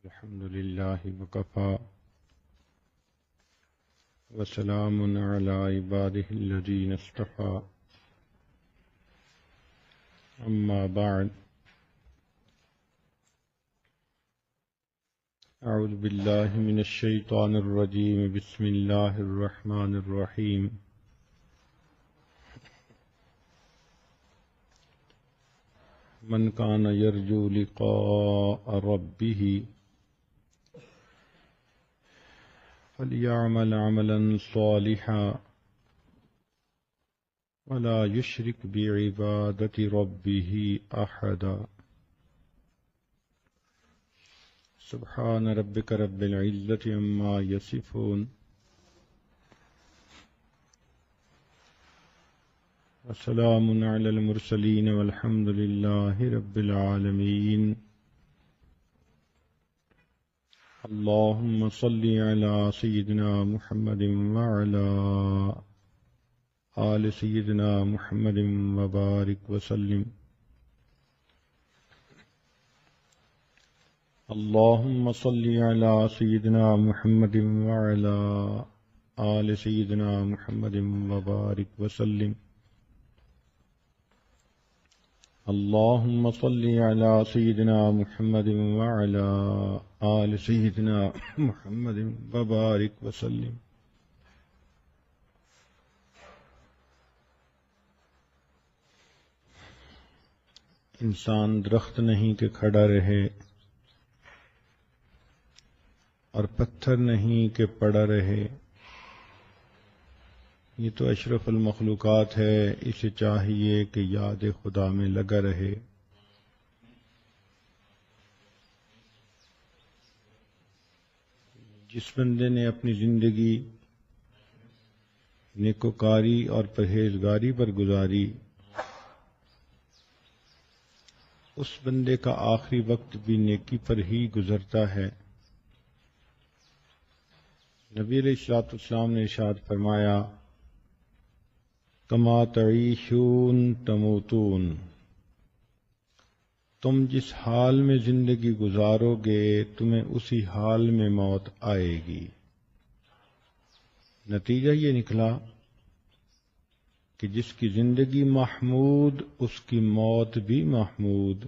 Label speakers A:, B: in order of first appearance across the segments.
A: الحمد لله وكفى وسلام على عباده الذين اصطفى أما بعد أعوذ بالله من الشيطان الرجيم بسم الله الرحمن الرحيم من كان يرجو لقاء ربه فليعمل عملا صالحا ولا يشرك بعبادة ربه أحدا سبحان ربك رب العزة عما يصفون وسلام على المرسلين والحمد لله رب العالمين اللهم صل على سيدنا محمد وعلى آل سيدنا محمد وبارك وسلم اللهم صل على سيدنا محمد وعلى آل سيدنا محمد وبارك وسلم اللهم صل على سيدنا محمد وعلى آل سيدنا محمد وبارك وسلم انسان درخت نہیں کہ کھڑا رہے اور پتھر نہیں کہ پڑا رہے، یہ تو اشرف المخلوقات ہے، اسے چاہیے کہ یاد خدا میں لگا رہے۔ جس بندے نے اپنی زندگی نیکوکاری اور پرہیزگاری پر گزاری، اس بندے کا آخری وقت بھی نیکی پر ہی گزرتا ہے۔ نبی علیہ الصلوۃ والسلام نے ارشاد فرمایا، کما تعیشون تموتون، تم جس حال میں زندگی گزارو گے تمہیں اسی حال میں موت آئے گی۔ نتیجہ یہ نکلا کہ جس کی زندگی محمود اس کی موت بھی محمود،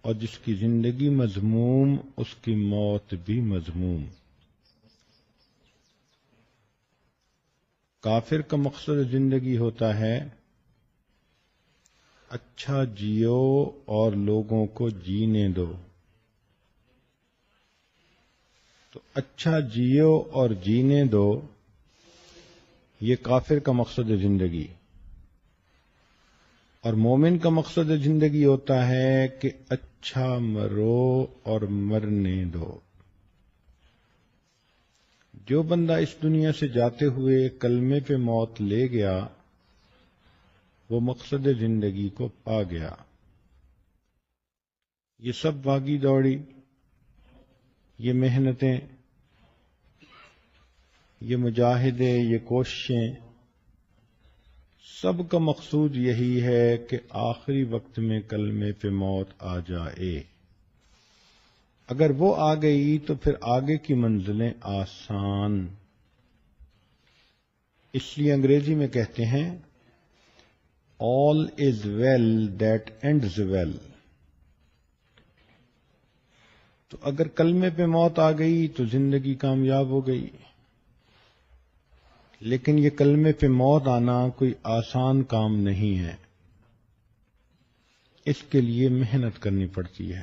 A: اور جس کی زندگی مذموم اس کی موت بھی مذموم۔ کافر کا مقصد زندگی ہوتا ہے اچھا جیو اور لوگوں کو جینے دو، تو اچھا جیو اور جینے دو، یہ کافر کا مقصد زندگی۔ اور مومن کا مقصد زندگی ہوتا ہے کہ اچھا مرو اور مرنے دو۔ جو بندہ اس دنیا سے جاتے ہوئے کلمے پہ موت لے گیا وہ مقصد زندگی کو پا گیا۔ یہ سب بھاگی دوڑی، یہ محنتیں، یہ مجاہدے، یہ کوششیں، سب کا مقصود یہی ہے کہ آخری وقت میں کلمے پہ موت آ جائے۔ اگر وہ آ گئی تو پھر آگے کی منزلیں آسان۔ اس لیے انگریزی میں کہتے ہیں all is well that ends well۔ تو اگر کلمے پہ موت آ گئی تو زندگی کامیاب ہو گئی، لیکن یہ کلمے پہ موت آنا کوئی آسان کام نہیں ہے، اس کے لیے محنت کرنی پڑتی ہے۔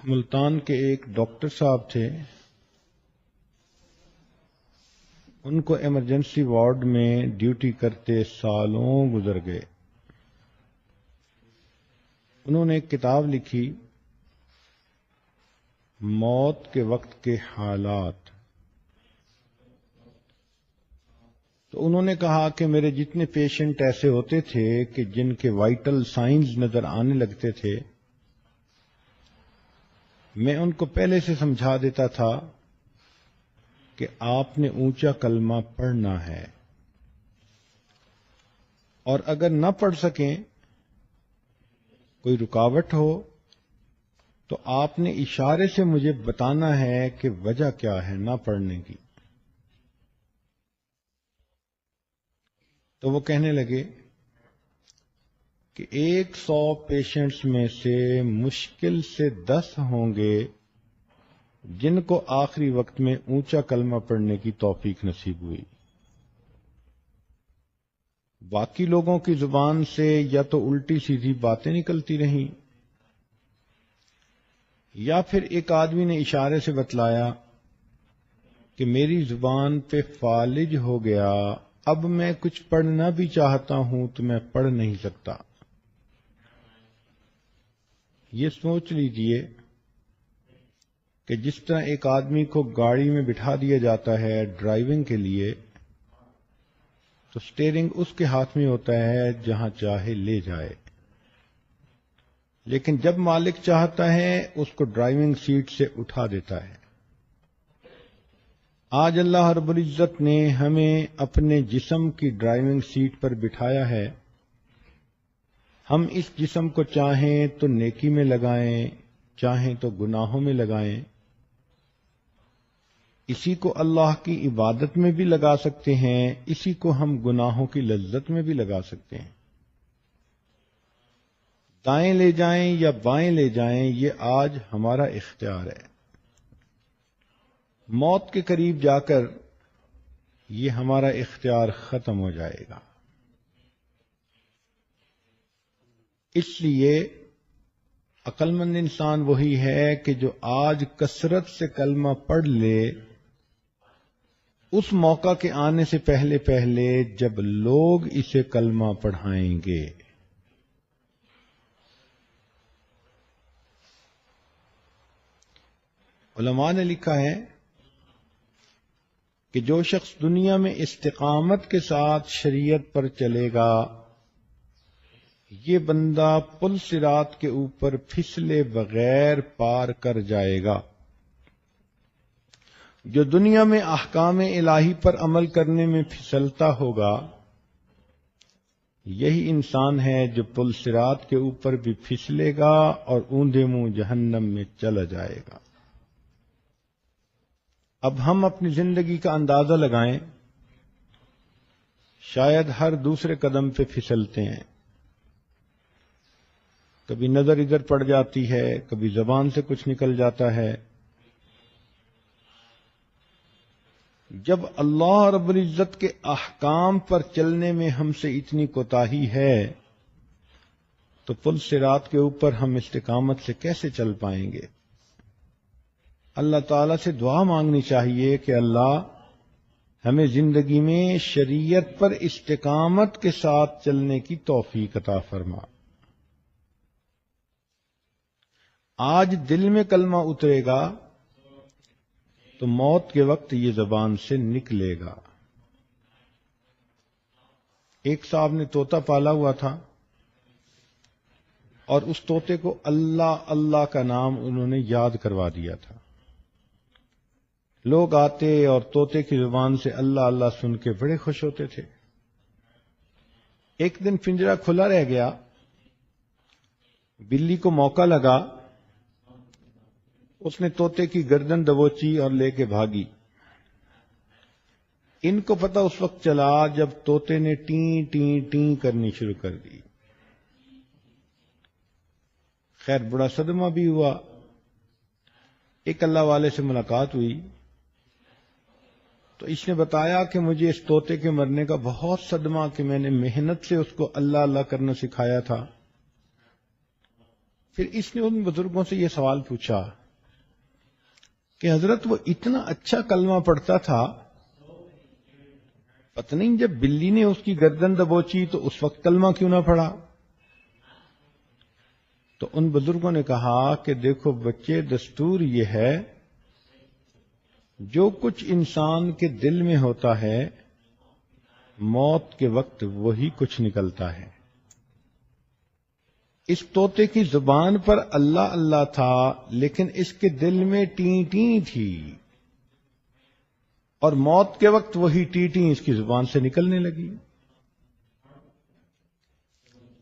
A: ملتان کے ایک ڈاکٹر صاحب تھے، ان کو ایمرجنسی وارڈ میں ڈیوٹی کرتے سالوں گزر گئے۔ انہوں نے ایک کتاب لکھی، موت کے وقت کے حالات۔ تو انہوں نے کہا کہ میرے جتنے پیشنٹ ایسے ہوتے تھے کہ جن کے وائٹل سائنز نظر آنے لگتے تھے، میں ان کو پہلے سے سمجھا دیتا تھا کہ آپ نے اونچا کلمہ پڑھنا ہے، اور اگر نہ پڑھ سکیں کوئی رکاوٹ ہو تو آپ نے اشارے سے مجھے بتانا ہے کہ وجہ کیا ہے نہ پڑھنے کی۔ تو وہ کہنے لگے کہ 100 پیشنٹس میں سے مشکل سے 10 ہوں گے جن کو آخری وقت میں اونچا کلمہ پڑھنے کی توفیق نصیب ہوئی۔ باقی لوگوں کی زبان سے یا تو الٹی سیدھی باتیں نکلتی رہیں، یا پھر ایک آدمی نے اشارے سے بتلایا کہ میری زبان پہ فالج ہو گیا، اب میں کچھ پڑھنا بھی چاہتا ہوں تو میں پڑھ نہیں سکتا۔ یہ سوچ لیجئے کہ جس طرح ایک آدمی کو گاڑی میں بٹھا دیا جاتا ہے ڈرائیونگ کے لیے، تو سٹیئرنگ اس کے ہاتھ میں ہوتا ہے جہاں چاہے لے جائے، لیکن جب مالک چاہتا ہے اس کو ڈرائیونگ سیٹ سے اٹھا دیتا ہے۔ آج اللہ رب العزت نے ہمیں اپنے جسم کی ڈرائیونگ سیٹ پر بٹھایا ہے۔ ہم اس جسم کو چاہیں تو نیکی میں لگائیں، چاہیں تو گناہوں میں لگائیں۔ اسی کو اللہ کی عبادت میں بھی لگا سکتے ہیں، اسی کو ہم گناہوں کی لذت میں بھی لگا سکتے ہیں۔ دائیں لے جائیں یا بائیں لے جائیں، یہ آج ہمارا اختیار ہے۔ موت کے قریب جا کر یہ ہمارا اختیار ختم ہو جائے گا۔ اس لیے عقل مند انسان وہی ہے کہ جو آج کثرت سے کلمہ پڑھ لے، اس موقع کے آنے سے پہلے پہلے جب لوگ اسے کلمہ پڑھائیں گے۔ علماء نے لکھا ہے کہ جو شخص دنیا میں استقامت کے ساتھ شریعت پر چلے گا، یہ بندہ پل صراط کے اوپر پھسلے بغیر پار کر جائے گا۔ جو دنیا میں احکام الہی پر عمل کرنے میں پھسلتا ہوگا، یہی انسان ہے جو پل صراط کے اوپر بھی پھسلے گا اور اوندھے منہ جہنم میں چلا جائے گا۔ اب ہم اپنی زندگی کا اندازہ لگائیں، شاید ہر دوسرے قدم پہ پھسلتے ہیں، کبھی نظر ادھر پڑ جاتی ہے، کبھی زبان سے کچھ نکل جاتا ہے۔ جب اللہ رب العزت کے احکام پر چلنے میں ہم سے اتنی کوتاہی ہے تو پل صراط کے اوپر ہم استقامت سے کیسے چل پائیں گے؟ اللہ تعالیٰ سے دعا مانگنی چاہیے کہ اللہ ہمیں زندگی میں شریعت پر استقامت کے ساتھ چلنے کی توفیق عطا فرما۔ آج دل میں کلمہ اترے گا تو موت کے وقت یہ زبان سے نکلے گا۔ ایک صاحب نے طوطا پالا ہوا تھا اور اس طوطے کو اللہ اللہ کا نام انہوں نے یاد کروا دیا تھا۔ لوگ آتے اور طوطے کی زبان سے اللہ اللہ سن کے بڑے خوش ہوتے تھے۔ ایک دن پنجرہ کھلا رہ گیا، بلی کو موقع لگا، اس نے طوطے کی گردن دبوچی اور لے کے بھاگی۔ ان کو پتہ اس وقت چلا جب طوطے نے ٹیں ٹیں ٹیں کرنی شروع کر دی۔ خیر بڑا صدمہ بھی ہوا۔ ایک اللہ والے سے ملاقات ہوئی تو اس نے بتایا کہ مجھے اس طوطے کے مرنے کا بہت صدمہ کہ میں نے محنت سے اس کو اللہ اللہ کرنا سکھایا تھا۔ پھر اس نے ان بزرگوں سے یہ سوال پوچھا کہ حضرت وہ اتنا اچھا کلمہ پڑھتا تھا، پتہ نہیں جب بلی نے اس کی گردن دبوچی تو اس وقت کلمہ کیوں نہ پڑھا؟ تو ان بزرگوں نے کہا کہ دیکھو بچے، دستور یہ ہے جو کچھ انسان کے دل میں ہوتا ہے موت کے وقت وہی کچھ نکلتا ہے۔ اس طوطے کی زبان پر اللہ اللہ تھا لیکن اس کے دل میں ٹیں ٹیں تھی، اور موت کے وقت وہی ٹیں ٹیں اس کی زبان سے نکلنے لگی۔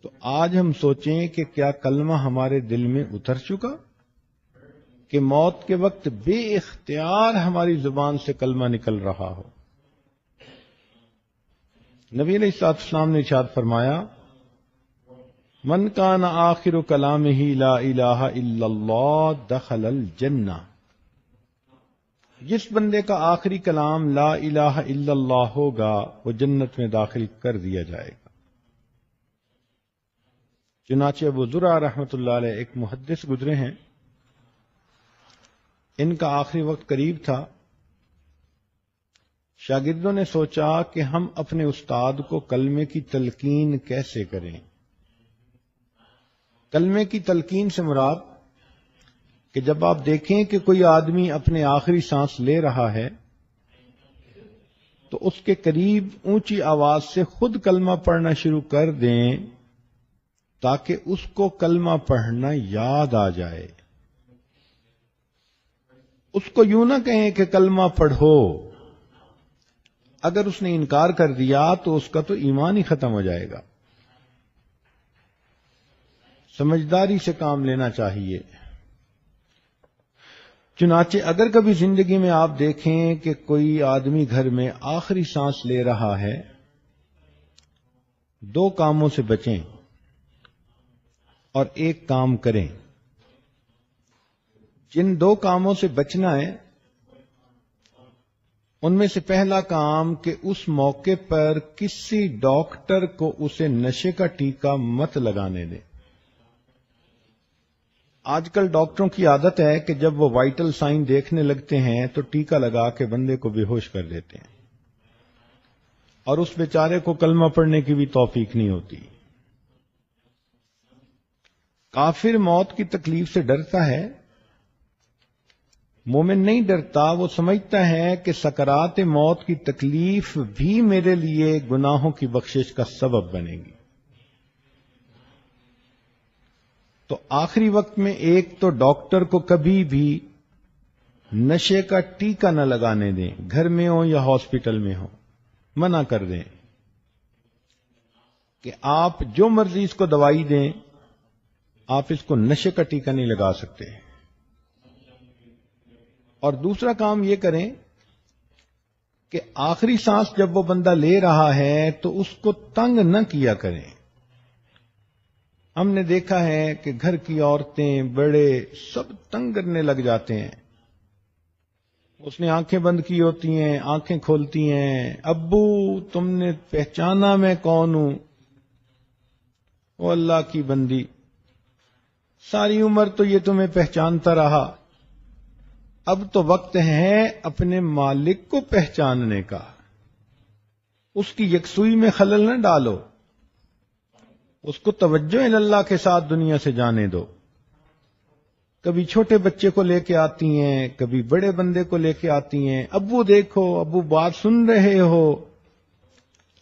A: تو تو آج ہم سوچیں کہ کیا کلمہ ہمارے دل میں اتر چکا کہ موت کے وقت بے اختیار ہماری زبان سے کلمہ نکل رہا ہو؟ نبی علیہ الصلوۃ والسلام نے ارشاد فرمایا من کان آخر کلامہ لا الہ الا اللہ دخل الجنہ، جس بندے کا آخری کلام لا الہ الا اللہ ہوگا وہ جنت میں داخل کر دیا جائے گا۔ چنانچہ ابو زرعہ رحمۃ اللہ علیہ ایک محدث گزرے ہیں، ان کا آخری وقت قریب تھا۔ شاگردوں نے سوچا کہ ہم اپنے استاد کو کلمے کی تلقین کیسے کریں۔ کلمے کی تلقین سے مراد کہ جب آپ دیکھیں کہ کوئی آدمی اپنے آخری سانس لے رہا ہے تو اس کے قریب اونچی آواز سے خود کلمہ پڑھنا شروع کر دیں تاکہ اس کو کلمہ پڑھنا یاد آ جائے۔ اس کو یوں نہ کہیں کہ کلمہ پڑھو، اگر اس نے انکار کر دیا تو اس کا تو ایمان ہی ختم ہو جائے گا۔ سمجھداری سے کام لینا چاہیے۔ چنانچہ اگر کبھی زندگی میں آپ دیکھیں کہ کوئی آدمی گھر میں آخری سانس لے رہا ہے، دو کاموں سے بچیں اور ایک کام کریں۔ جن دو کاموں سے بچنا ہے ان میں سے پہلا کام کہ اس موقع پر کسی ڈاکٹر کو اسے نشے کا ٹیکہ مت لگانے دیں۔ آج کل ڈاکٹروں کی عادت ہے کہ جب وہ وائٹل سائن دیکھنے لگتے ہیں تو ٹیکہ لگا کے بندے کو بے ہوش کر دیتے ہیں، اور اس بیچارے کو کلمہ پڑھنے کی بھی توفیق نہیں ہوتی۔ کافر موت کی تکلیف سے ڈرتا ہے، مومن نہیں ڈرتا، وہ سمجھتا ہے کہ سکرات موت کی تکلیف بھی میرے لیے گناہوں کی بخشش کا سبب بنے گی۔ تو آخری وقت میں ایک تو ڈاکٹر کو کبھی بھی نشے کا ٹیکہ نہ لگانے دیں، گھر میں ہو یا ہاسپٹل میں ہو، منع کر دیں کہ آپ جو مرضی اس کو دوائی دیں، آپ اس کو نشے کا ٹیکہ نہیں لگا سکتے۔ اور دوسرا کام یہ کریں کہ آخری سانس جب وہ بندہ لے رہا ہے تو اس کو تنگ نہ کیا کریں۔ ہم نے دیکھا ہے کہ گھر کی عورتیں بڑے سب تنگ کرنے لگ جاتے ہیں۔ اس نے آنکھیں بند کی ہوتی ہیں، آنکھیں کھولتی ہیں، ابو تم نے پہچانا میں کون ہوں؟ او اللہ کی بندی، ساری عمر تو یہ تمہیں پہچانتا رہا، اب تو وقت ہے اپنے مالک کو پہچاننے کا، اس کی یکسوئی میں خلل نہ ڈالو، اس کو توجہ اللہ کے ساتھ دنیا سے جانے دو۔ کبھی چھوٹے بچے کو لے کے آتی ہیں، کبھی بڑے بندے کو لے کے آتی ہیں، ابو دیکھو، ابو بات سن رہے ہو،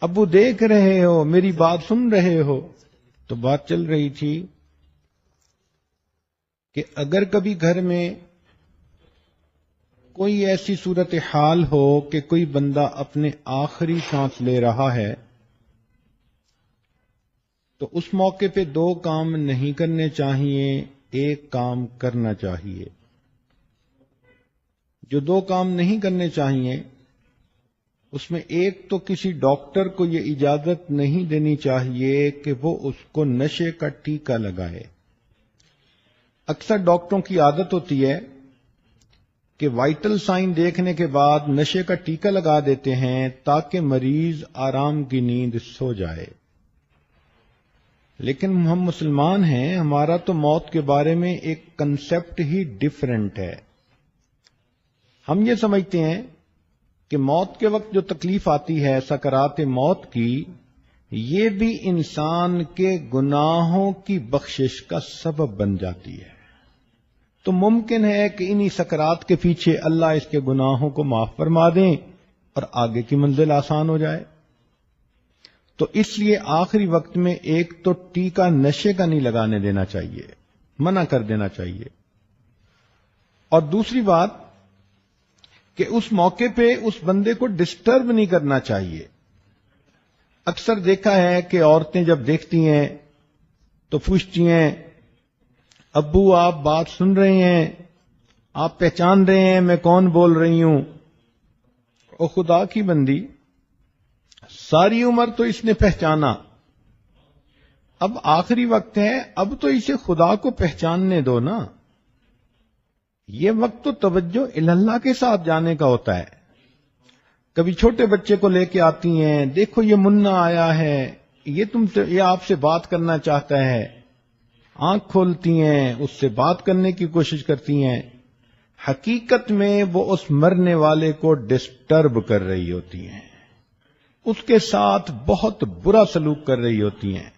A: ابو دیکھ رہے ہو، میری بات سن رہے ہو۔ تو بات چل رہی تھی کہ اگر کبھی گھر میں کوئی ایسی صورتحال ہو کہ کوئی بندہ اپنے آخری سانس لے رہا ہے تو اس موقع پہ دو کام نہیں کرنے چاہیے، ایک کام کرنا چاہیے۔ جو دو کام نہیں کرنے چاہیے اس میں ایک تو کسی ڈاکٹر کو یہ اجازت نہیں دینی چاہیے کہ وہ اس کو نشے کا ٹیکہ لگائے۔ اکثر ڈاکٹروں کی عادت ہوتی ہے کہ وائٹل سائن دیکھنے کے بعد نشے کا ٹیکہ لگا دیتے ہیں تاکہ مریض آرام کی نیند سو جائے۔ لیکن ہم مسلمان ہیں، ہمارا تو موت کے بارے میں ایک کنسپٹ ہی ڈیفرنٹ ہے۔ ہم یہ سمجھتے ہیں کہ موت کے وقت جو تکلیف آتی ہے سکرات موت کی، یہ بھی انسان کے گناہوں کی بخشش کا سبب بن جاتی ہے۔ تو ممکن ہے کہ انہی سکرات کے پیچھے اللہ اس کے گناہوں کو معاف فرما دیں اور آگے کی منزل آسان ہو جائے۔ تو اس لیے آخری وقت میں ایک تو ٹیکہ نشے کا نہیں لگانے دینا چاہیے، منع کر دینا چاہیے، اور دوسری بات کہ اس موقع پہ اس بندے کو ڈسٹرب نہیں کرنا چاہیے۔ اکثر دیکھا ہے کہ عورتیں جب دیکھتی ہیں تو پوچھتی ہیں ابو آپ بات سن رہے ہیں، آپ پہچان رہے ہیں میں کون بول رہی ہوں؟ او خدا کی بندی، ساری عمر تو اس نے پہچانا، اب آخری وقت ہے، اب تو اسے خدا کو پہچاننے دو نا۔ یہ وقت تو توجہ اللہ کے ساتھ جانے کا ہوتا ہے۔ کبھی چھوٹے بچے کو لے کے آتی ہیں، دیکھو یہ منا آیا ہے، یہ آپ سے بات کرنا چاہتا ہے، آنکھ کھولتی ہیں، اس سے بات کرنے کی کوشش کرتی ہیں، حقیقت میں وہ اس مرنے والے کو ڈسٹرب کر رہی ہوتی ہیں، اس کے ساتھ بہت برا سلوک کر رہی ہوتی ہیں۔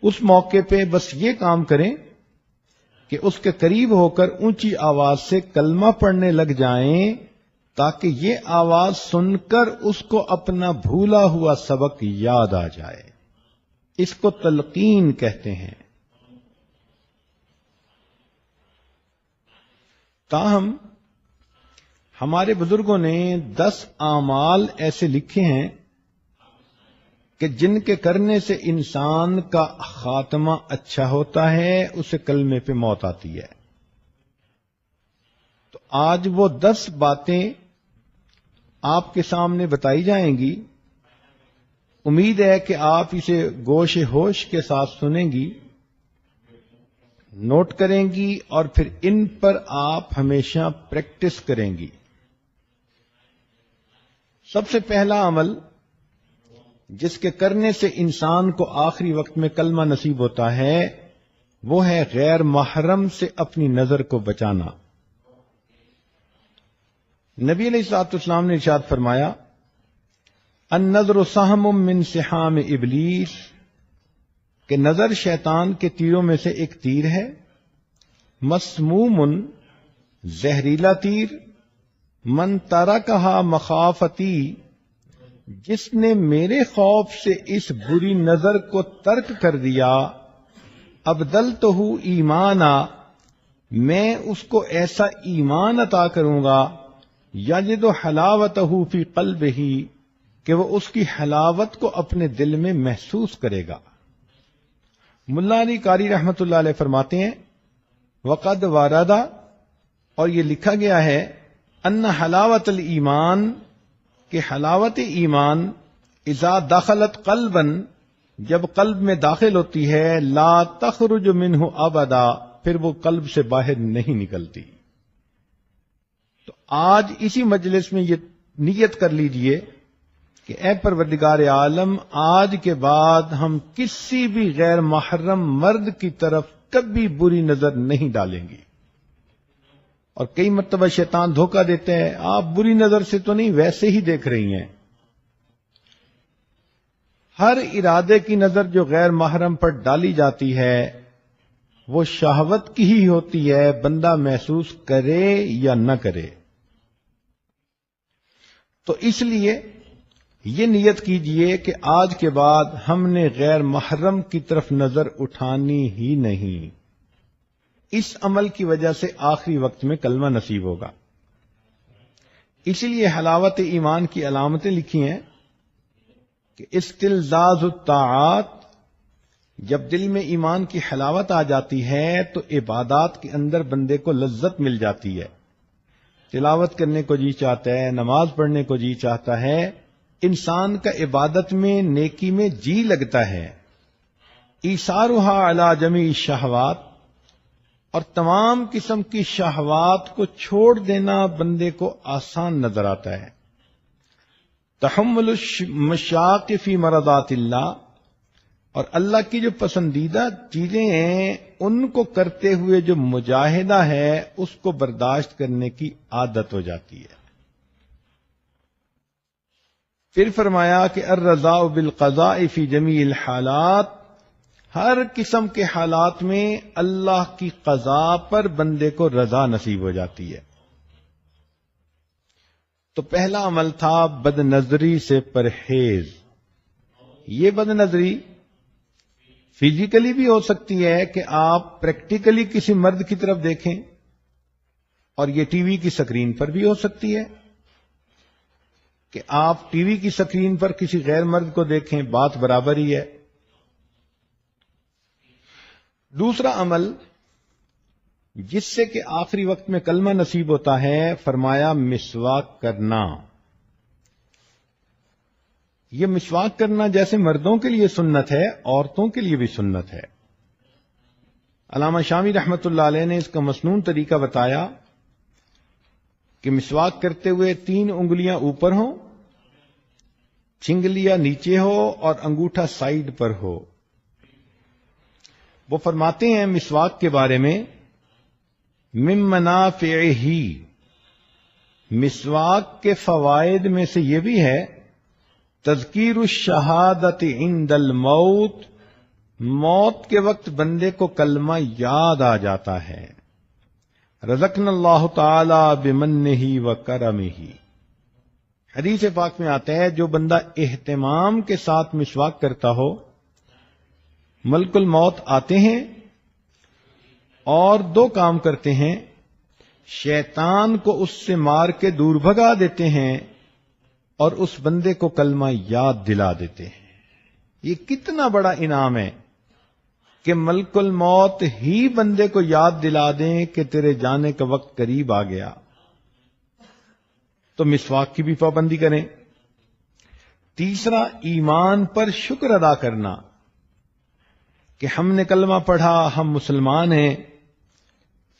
A: اس موقع پہ بس یہ کام کریں کہ اس کے قریب ہو کر اونچی آواز سے کلمہ پڑھنے لگ جائیں، تاکہ یہ آواز سن کر اس کو اپنا بھولا ہوا سبق یاد آ جائے۔ اس کو تلقین کہتے ہیں۔ تاہم ہمارے بزرگوں نے 10 اعمال ایسے لکھے ہیں کہ جن کے کرنے سے انسان کا خاتمہ اچھا ہوتا ہے، اسے کلمے پہ موت آتی ہے۔ تو آج وہ 10 باتیں آپ کے سامنے بتائی جائیں گی۔ امید ہے کہ آپ اسے گوش ہوش کے ساتھ سنیں گی، نوٹ کریں گی، اور پھر ان پر آپ ہمیشہ پریکٹس کریں گی۔ سب سے پہلا عمل جس کے کرنے سے انسان کو آخری وقت میں کلمہ نصیب ہوتا ہے، وہ ہے غیر محرم سے اپنی نظر کو بچانا۔ نبی علیہ الصلوۃ والسلام نے ارشاد فرمایا، النظر سہم من سہام ابلیس، کہ نظر شیطان کے تیروں میں سے ایک تیر ہے، مسموم، زہریلا تیر، من ترکہا مخافتی، جس نے میرے خوف سے اس بری نظر کو ترک کر دیا، ابدلتہ ایمانا، میں اس کو ایسا ایمان عطا کروں گا، یجد حلاوتہ فی قلبہ، کہ وہ اس کی حلاوت کو اپنے دل میں محسوس کرے گا۔ ملا علی قاری رحمت اللہ علیہ فرماتے ہیں، وقد واردا، اور یہ لکھا گیا ہے، ان حلاوت الایمان، کہ حلاوت ایمان اذا دخلت قلبا، جب قلب میں داخل ہوتی ہے، لا تخرج منہ ابدا، پھر وہ قلب سے باہر نہیں نکلتی۔ تو آج اسی مجلس میں یہ نیت کر لیجئے کہ اے پروردگار عالم، آج کے بعد ہم کسی بھی غیر محرم مرد کی طرف کبھی بری نظر نہیں ڈالیں گے۔ اور کئی مرتبہ شیطان دھوکہ دیتے ہیں، آپ بری نظر سے تو نہیں، ویسے ہی دیکھ رہی ہیں۔ ہر ارادے کی نظر جو غیر محرم پر ڈالی جاتی ہے، وہ شہوت کی ہی ہوتی ہے، بندہ محسوس کرے یا نہ کرے۔ تو اس لیے یہ نیت کیجئے کہ آج کے بعد ہم نے غیر محرم کی طرف نظر اٹھانی ہی نہیں۔ اس عمل کی وجہ سے آخری وقت میں کلمہ نصیب ہوگا۔ اسی لیے حلاوت ایمان کی علامتیں لکھی ہیں کہ استلذاذ الطاعات، جب دل میں ایمان کی حلاوت آ جاتی ہے تو عبادات کے اندر بندے کو لذت مل جاتی ہے، تلاوت کرنے کو جی چاہتا ہے، نماز پڑھنے کو جی چاہتا ہے، انسان کا عبادت میں، نیکی میں جی لگتا ہے۔ ایثارھا علی جمیع الشہوات، اور تمام قسم کی شہوات کو چھوڑ دینا بندے کو آسان نظر آتا ہے۔ تحمل المشاق فی مرضات اللہ، اور اللہ کی جو پسندیدہ چیزیں ہیں ان کو کرتے ہوئے جو مجاہدہ ہے اس کو برداشت کرنے کی عادت ہو جاتی ہے۔ پھر فرمایا کہ الرضاء بالقضاء فی جمیع الحالات، ہر قسم کے حالات میں اللہ کی قضاء پر بندے کو رضا نصیب ہو جاتی ہے۔ تو پہلا عمل تھا بد نظری سے پرہیز۔ یہ بد نظری فزیکلی بھی ہو سکتی ہے کہ آپ پریکٹیکلی کسی مرد کی طرف دیکھیں، اور یہ ٹی وی کی سکرین پر بھی ہو سکتی ہے کہ آپ ٹی وی کی سکرین پر کسی غیر مرد کو دیکھیں، بات برابر ہی ہے۔ دوسرا عمل جس سے کہ آخری وقت میں کلمہ نصیب ہوتا ہے، فرمایا مسواک کرنا۔ یہ مسواک کرنا جیسے مردوں کے لیے سنت ہے، عورتوں کے لیے بھی سنت ہے۔ علامہ شامی رحمت اللہ علیہ نے اس کا مسنون طریقہ بتایا کہ مسواک کرتے ہوئے 3 انگلیاں اوپر ہوں، چنگلیاں نیچے ہو اور انگوٹھا سائیڈ پر ہو۔ وہ فرماتے ہیں مسواک کے بارے میں، من منافعہ، مسواک کے فوائد میں سے یہ بھی ہے تذکیر الشہادت عند الموت، موت کے وقت بندے کو کلمہ یاد آ جاتا ہے۔ رزقنا اللہ تعالی بمنہ وکرمہ، حدیث پاک میں آتا ہے جو بندہ اہتمام کے ساتھ مسواک کرتا ہو، ملک الموت آتے ہیں اور 2 کام کرتے ہیں، شیطان کو اس سے مار کے دور بھگا دیتے ہیں اور اس بندے کو کلمہ یاد دلا دیتے ہیں۔ یہ کتنا بڑا انعام ہے کہ ملک الموت ہی بندے کو یاد دلا دیں کہ تیرے جانے کا وقت قریب آ گیا۔ تو مسواک کی بھی پابندی کریں۔ تیسرا، ایمان پر شکر ادا کرنا کہ ہم نے کلمہ پڑھا، ہم مسلمان ہیں،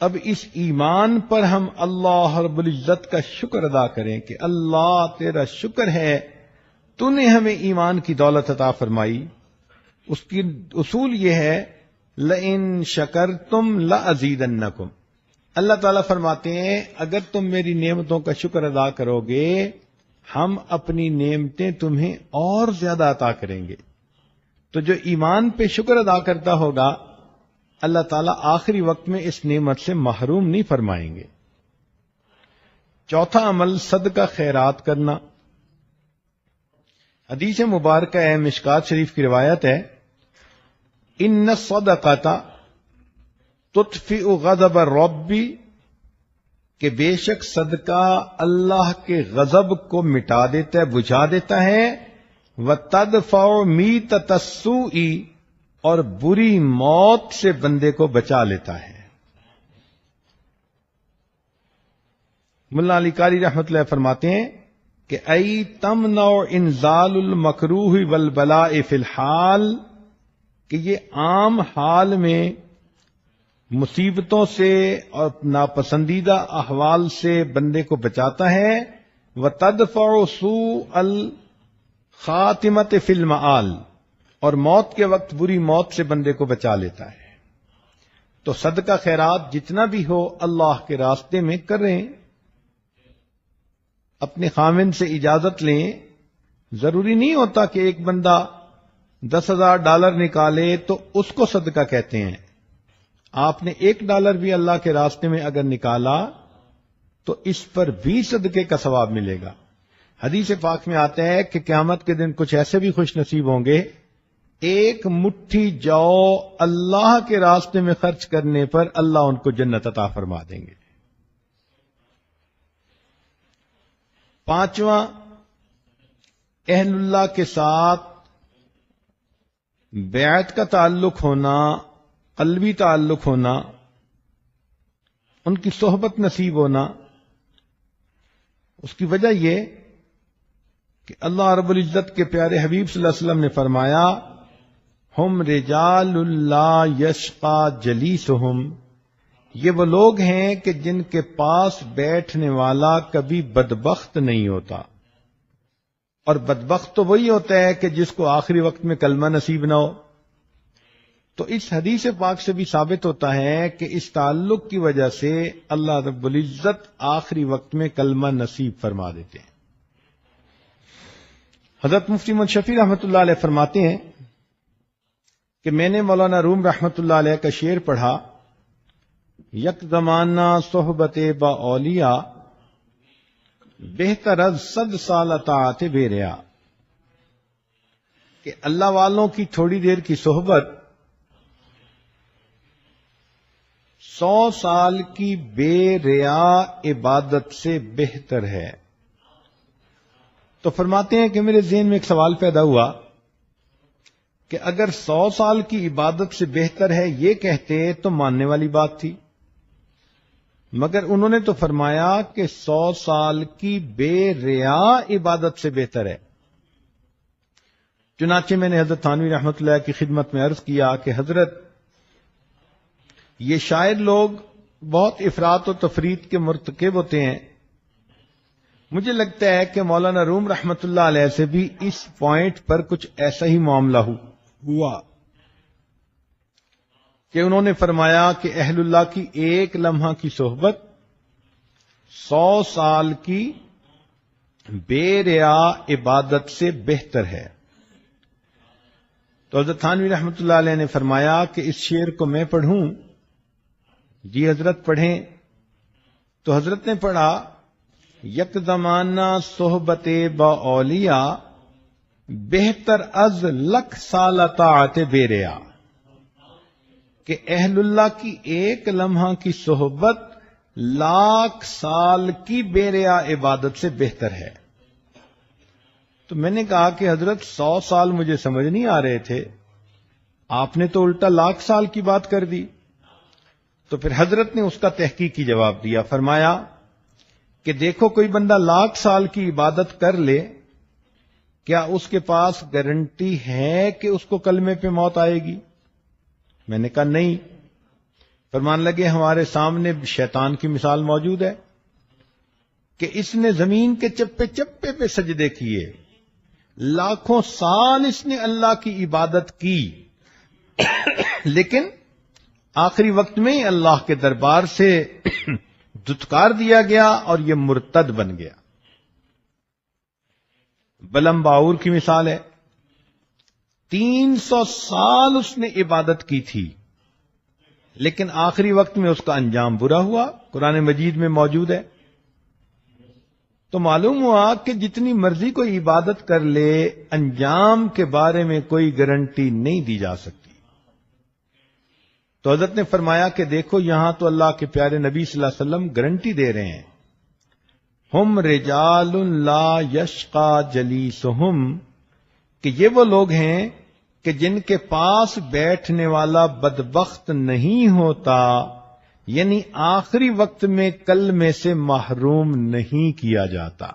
A: اب اس ایمان پر ہم اللہ رب العزت کا شکر ادا کریں کہ اللہ تیرا شکر ہے، تو نے ہمیں ایمان کی دولت عطا فرمائی۔ اس کی اصول یہ ہے لئن شکرتم لازیدنکم، اللہ تعالیٰ فرماتے ہیں اگر تم میری نعمتوں کا شکر ادا کرو گے ہم اپنی نعمتیں تمہیں اور زیادہ عطا کریں گے۔ تو جو ایمان پہ شکر ادا کرتا ہوگا اللہ تعالیٰ آخری وقت میں اس نعمت سے محروم نہیں فرمائیں گے۔ چوتھا عمل صدقہ خیرات کرنا۔ حدیث مبارکہ ہے، مشکات شریف کی روایت ہے، ان الصدقۃ تطفئ غضب الرب، کہ بے شک صدقہ اللہ کے غضب کو مٹا دیتا ہے، بجھا دیتا ہے، وتدفع میتۃ السوء، اور بری موت سے بندے کو بچا لیتا ہے۔ ملا علی قاری رحمۃ اللہ فرماتے ہیں کہ ای تمنع انزال المکروہ والبلاء فی الحال، کہ یہ عام حال میں مصیبتوں سے اور ناپسندیدہ احوال سے بندے کو بچاتا ہے، وتدفع سوء الخاتمۃ فی المآل، اور موت کے وقت بری موت سے بندے کو بچا لیتا ہے۔ تو صدقہ خیرات جتنا بھی ہو اللہ کے راستے میں کریں، اپنے خامن سے اجازت لیں۔ ضروری نہیں ہوتا کہ ایک بندہ $10,000 نکالے تو اس کو صدقہ کہتے ہیں۔ آپ نے $1 بھی اللہ کے راستے میں اگر نکالا تو اس پر بھی صدقے کا ثواب ملے گا۔ حدیث پاک میں آتا ہے کہ قیامت کے دن کچھ ایسے بھی خوش نصیب ہوں گے، ایک مٹھی جو اللہ کے راستے میں خرچ کرنے پر اللہ ان کو جنت عطا فرما دیں گے۔ پانچواں، اہل اللہ کے ساتھ بیعت کا تعلق ہونا، قلبی تعلق ہونا، ان کی صحبت نصیب ہونا۔ اس کی وجہ یہ کہ اللہ رب العزت کے پیارے حبیب صلی اللہ علیہ وسلم نے فرمایا، ہم رجال لا یشقى جلیسہم، یہ وہ لوگ ہیں کہ جن کے پاس بیٹھنے والا کبھی بدبخت نہیں ہوتا۔ اور بدبخت تو وہی ہوتا ہے کہ جس کو آخری وقت میں کلمہ نصیب نہ ہو۔ تو اس حدیث پاک سے بھی ثابت ہوتا ہے کہ اس تعلق کی وجہ سے اللہ رب العزت آخری وقت میں کلمہ نصیب فرما دیتے ہیں۔ حضرت مفتی محمد شفیع رحمۃ اللہ علیہ فرماتے ہیں کہ میں نے مولانا روم رحمۃ اللہ علیہ کا شعر پڑھا، یک زمانہ صحبت با اولیاء، بہتر از 100 سال اطاعت بے ریا، کہ اللہ والوں کی تھوڑی دیر کی صحبت 100 سال کی بے ریا عبادت سے بہتر ہے۔ تو فرماتے ہیں کہ میرے ذہن میں ایک سوال پیدا ہوا کہ اگر 100 سال کی عبادت سے بہتر ہے یہ کہتے تو ماننے والی بات تھی، مگر انہوں نے تو فرمایا کہ 100 سال کی بے ریا عبادت سے بہتر ہے۔ چنانچہ میں نے حضرت تھانوی رحمۃ اللہ کی خدمت میں عرض کیا کہ حضرت، یہ شاعر لوگ بہت افراط و تفریط کے مرتکب ہوتے ہیں، مجھے لگتا ہے کہ مولانا روم رحمۃ اللہ علیہ سے بھی اس پوائنٹ پر کچھ ایسا ہی معاملہ ہوا کہ انہوں نے فرمایا کہ اہل اللہ کی ایک لمحہ کی صحبت 100 سال کی بے ریا عبادت سے بہتر ہے۔ تو حضرت تھانوی رحمۃ اللہ علیہ نے فرمایا کہ اس شعر کو میں پڑھوں؟ جی حضرت پڑھیں۔ تو حضرت نے پڑھا، یک زمانہ صحبت با اولیاء بہتر از لکھ سال طاعت بے ریا، کہ اہل اللہ کی ایک لمحہ کی صحبت 1,00,000 سال کی بے ریا عبادت سے بہتر ہے۔ تو میں نے کہا کہ حضرت 100 سال مجھے سمجھ نہیں آ رہے تھے، آپ نے تو الٹا 1,00,000 سال کی بات کر دی۔ تو پھر حضرت نے اس کا تحقیقی جواب دیا، فرمایا کہ دیکھو کوئی بندہ 1,00,000 سال کی عبادت کر لے، کیا اس کے پاس گارنٹی ہے کہ اس کو کلمے پہ موت آئے گی؟ میں نے کہا نہیں۔ فرمان لگے ہمارے سامنے شیطان کی مثال موجود ہے کہ اس نے زمین کے چپے چپے پہ سجدے کیے، لاکھوں سال اس نے اللہ کی عبادت کی، لیکن آخری وقت میں ہی اللہ کے دربار سے دھتکار دیا گیا اور یہ مرتد بن گیا۔ بلم باور کی مثال ہے، 300 سال اس نے عبادت کی تھی، لیکن آخری وقت میں اس کا انجام برا ہوا، قرآن مجید میں موجود ہے۔ تو معلوم ہوا کہ جتنی مرضی کوئی عبادت کر لے، انجام کے بارے میں کوئی گارنٹی نہیں دی جا سکتی۔ تو حضرت نے فرمایا کہ دیکھو یہاں تو اللہ کے پیارے نبی صلی اللہ علیہ وسلم گارنٹی دے رہے ہیں، ہم رجال لا یشقا جلیسہم، کہ یہ وہ لوگ ہیں کہ جن کے پاس بیٹھنے والا بدبخت نہیں ہوتا، یعنی آخری وقت میں کلمے سے محروم نہیں کیا جاتا۔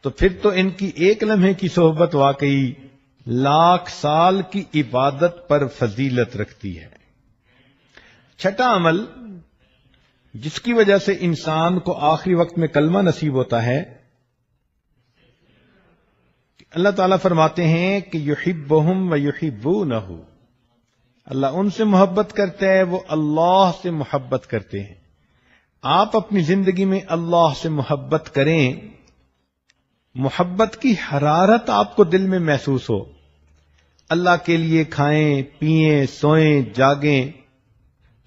A: تو پھر تو ان کی ایک لمحے کی صحبت واقعی 1,00,000 سال کی عبادت پر فضیلت رکھتی ہے۔ چھٹا عمل جس کی وجہ سے انسان کو آخری وقت میں کلمہ نصیب ہوتا ہے، اللہ تعالیٰ فرماتے ہیں کہ یحبہم و یحبونہ، اللہ ان سے محبت کرتا ہے، وہ اللہ سے محبت کرتے ہیں۔ آپ اپنی زندگی میں اللہ سے محبت کریں، محبت کی حرارت آپ کو دل میں محسوس ہو، اللہ کے لیے کھائیں پئیں سوئیں جاگیں،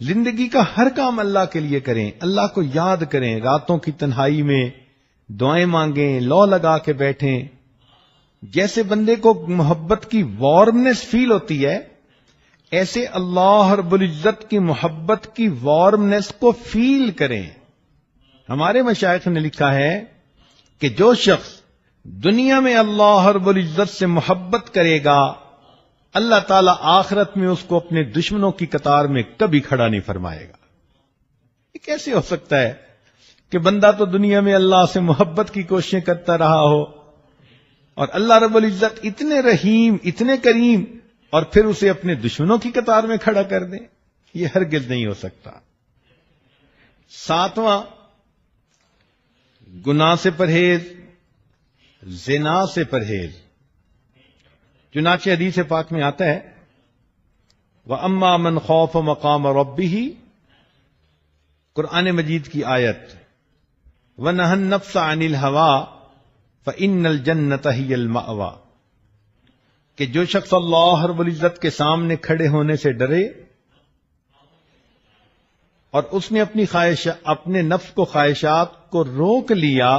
A: زندگی کا ہر کام اللہ کے لیے کریں، اللہ کو یاد کریں، راتوں کی تنہائی میں دعائیں مانگیں، لو لگا کے بیٹھیں۔ جیسے بندے کو محبت کی وارمنس فیل ہوتی ہے، ایسے اللہ رب العزت کی محبت کی وارمنس کو فیل کریں۔ ہمارے مشائخ نے لکھا ہے کہ جو شخص دنیا میں اللہ رب العزت سے محبت کرے گا، اللہ تعالیٰ آخرت میں اس کو اپنے دشمنوں کی قطار میں کبھی کھڑا نہیں فرمائے گا۔ یہ کیسے ہو سکتا ہے کہ بندہ تو دنیا میں اللہ سے محبت کی کوششیں کرتا رہا ہو اور اللہ رب العزت اتنے رحیم اتنے کریم اور پھر اسے اپنے دشمنوں کی قطار میں کھڑا کر دیں؟ یہ ہرگز نہیں ہو سکتا۔ ساتواں، گناہ سے پرہیز، زنا سے پرہیز۔ چنانچہ حدیث پاک میں آتا ہے، وَأَمَّا مَنْ خَافَ مَقَامَ رَبِّهِ، قرآن مجید کی آیت، وَنَهَى النَّفْسَ عَنِ الْهَوَىٰ فَإِنَّ الْجَنَّةَ هِيَ الْمَأْوَىٰ، کہ جو شخص اللہ رب العزت کے سامنے کھڑے ہونے سے ڈرے اور اس نے اپنے نفس کو خواہشات کو روک لیا،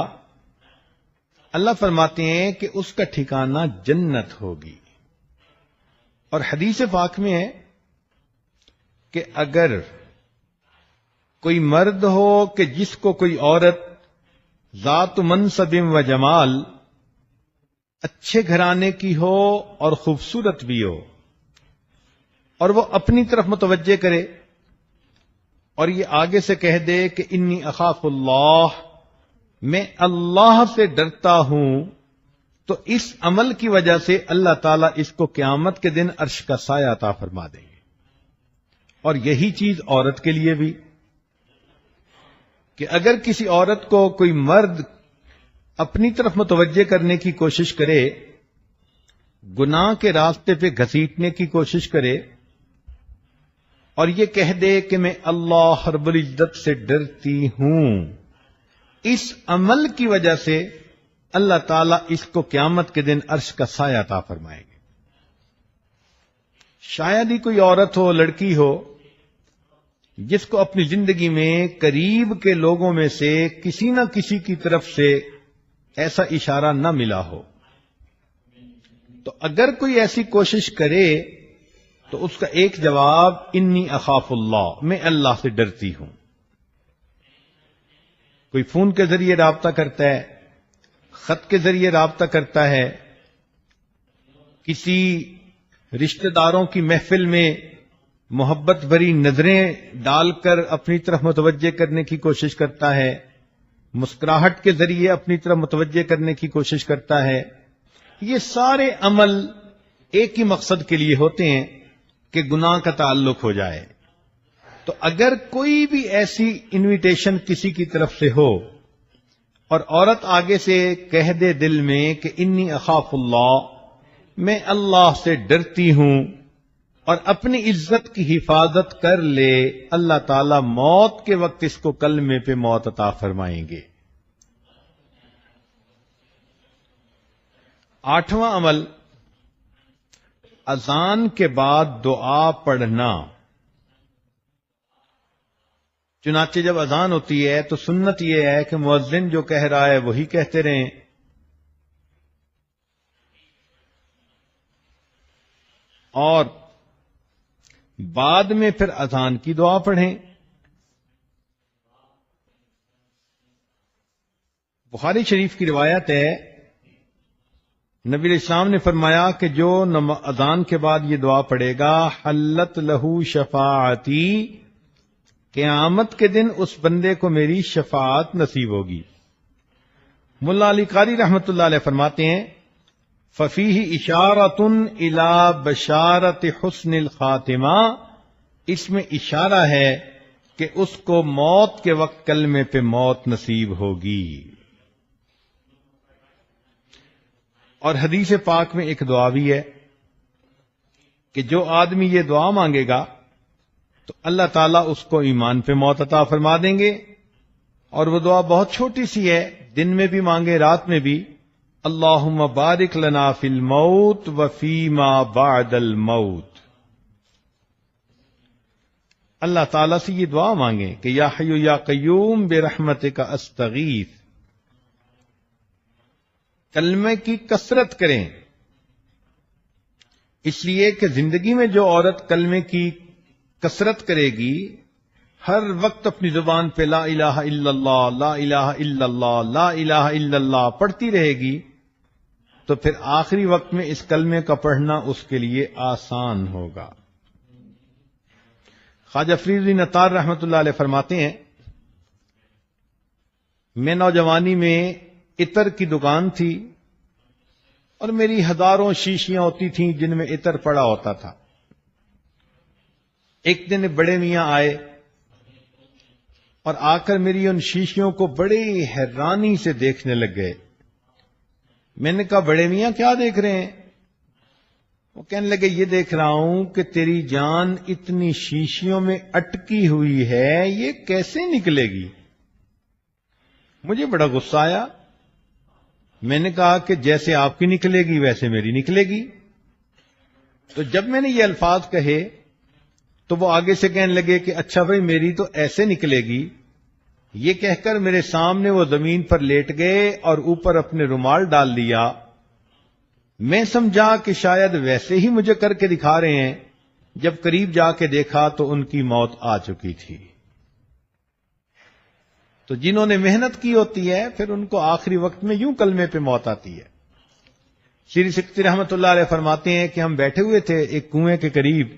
A: اللہ فرماتے ہیں کہ اس کا ٹھکانہ جنت ہوگی۔ اور حدیث پاک میں ہے کہ اگر کوئی مرد ہو کہ جس کو کوئی عورت ذات منصب و جمال اچھے گھرانے کی ہو اور خوبصورت بھی ہو، اور وہ اپنی طرف متوجہ کرے اور یہ آگے سے کہہ دے کہ انی اخاف اللہ، میں اللہ سے ڈرتا ہوں، تو اس عمل کی وجہ سے اللہ تعالیٰ اس کو قیامت کے دن عرش کا سایہ عطا فرما دیں گے۔ اور یہی چیز عورت کے لیے بھی، کہ اگر کسی عورت کو کوئی مرد اپنی طرف متوجہ کرنے کی کوشش کرے، گناہ کے راستے پہ گھسیٹنے کی کوشش کرے، اور یہ کہہ دے کہ میں اللہ رب العزت سے ڈرتی ہوں، اس عمل کی وجہ سے اللہ تعالیٰ اس کو قیامت کے دن عرش کا سایہ عطا فرمائے گے۔ شاید ہی کوئی عورت ہو، لڑکی ہو، جس کو اپنی زندگی میں قریب کے لوگوں میں سے کسی نہ کسی کی طرف سے ایسا اشارہ نہ ملا ہو، تو اگر کوئی ایسی کوشش کرے تو اس کا ایک جواب انی اخاف اللہ، میں اللہ سے ڈرتی ہوں۔ کوئی فون کے ذریعے رابطہ کرتا ہے، خط کے ذریعے رابطہ کرتا ہے، کسی رشتہ داروں کی محفل میں محبت بھری نظریں ڈال کر اپنی طرف متوجہ کرنے کی کوشش کرتا ہے، مسکراہٹ کے ذریعے اپنی طرف متوجہ کرنے کی کوشش کرتا ہے، یہ سارے عمل ایک ہی مقصد کے لیے ہوتے ہیں کہ گناہ کا تعلق ہو جائے۔ تو اگر کوئی بھی ایسی انویٹیشن کسی کی طرف سے ہو اور عورت آگے سے کہہ دے دل میں کہ انی اخاف اللہ، میں اللہ سے ڈرتی ہوں، اور اپنی عزت کی حفاظت کر لے، اللہ تعالی موت کے وقت اس کو کلمے پہ موت عطا فرمائیں گے۔ 8واں عمل، اذان کے بعد دعا پڑھنا۔ چنانچہ جب اذان ہوتی ہے تو سنت یہ ہے کہ مؤذن جو کہہ رہا ہے وہی کہتے رہیں، اور بعد میں پھر اذان کی دعا پڑھیں۔ بخاری شریف کی روایت ہے، نبی علیہ السلام نے فرمایا کہ جو اذان کے بعد یہ دعا پڑھے گا، حلت لہو شفاعتی، قیامت کے دن اس بندے کو میری شفاعت نصیب ہوگی۔ ملا علی قاری رحمت اللہ علیہ فرماتے ہیں، ففیہ اشارۃ الی بشارت حسن الخاتمہ، اس میں اشارہ ہے کہ اس کو موت کے وقت کلمے پہ موت نصیب ہوگی۔ اور حدیث پاک میں ایک دعا بھی ہے کہ جو آدمی یہ دعا مانگے گا تو اللہ تعالیٰ اس کو ایمان پہ موت عطا فرما دیں گے، اور وہ دعا بہت چھوٹی سی ہے، دن میں بھی مانگے رات میں بھی، اللہم بارک لنا فی الموت وفی ما بعد الموت۔ اللہ تعالیٰ سے یہ دعا مانگیں کہ یا حی یا قیوم برحمتک استغیث، کلمے کی کثرت کریں، اس لیے کہ زندگی میں جو عورت کلمے کی کثرت کرے گی، ہر وقت اپنی زبان پہ لا الہ الا اللہ، لا الہ الا اللہ، لا الہ الا اللہ پڑھتی رہے گی، تو پھر آخری وقت میں اس کلمے کا پڑھنا اس کے لیے آسان ہوگا۔ خواجہ فرید الدین عطار رحمت اللہ علیہ فرماتے ہیں، میں نوجوانی میں عطر کی دکان تھی اور میری ہزاروں شیشیاں ہوتی تھیں جن میں عطر پڑا ہوتا تھا۔ ایک دن بڑے میاں آئے اور آ کر میری ان شیشیوں کو بڑی حیرانی سے دیکھنے لگ گئے۔ میں نے کہا بڑے میاں کیا دیکھ رہے ہیں؟ وہ کہنے لگے یہ دیکھ رہا ہوں کہ تیری جان اتنی شیشیوں میں اٹکی ہوئی ہے، یہ کیسے نکلے گی؟ مجھے بڑا غصہ آیا، میں نے کہا کہ جیسے آپ کی نکلے گی ویسے میری نکلے گی۔ تو جب میں نے یہ الفاظ کہے تو وہ آگے سے کہنے لگے کہ اچھا بھائی میری تو ایسے نکلے گی۔ یہ کہہ کر میرے سامنے وہ زمین پر لیٹ گئے اور اوپر اپنے رومال ڈال لیا۔ میں سمجھا کہ شاید ویسے ہی مجھے کر کے دکھا رہے ہیں، جب قریب جا کے دیکھا تو ان کی موت آ چکی تھی۔ تو جنہوں نے محنت کی ہوتی ہے پھر ان کو آخری وقت میں یوں کلمے پہ موت آتی ہے۔ سری سکتی رحمت اللہ علیہ فرماتے ہیں کہ ہم بیٹھے ہوئے تھے ایک کنویں کے قریب،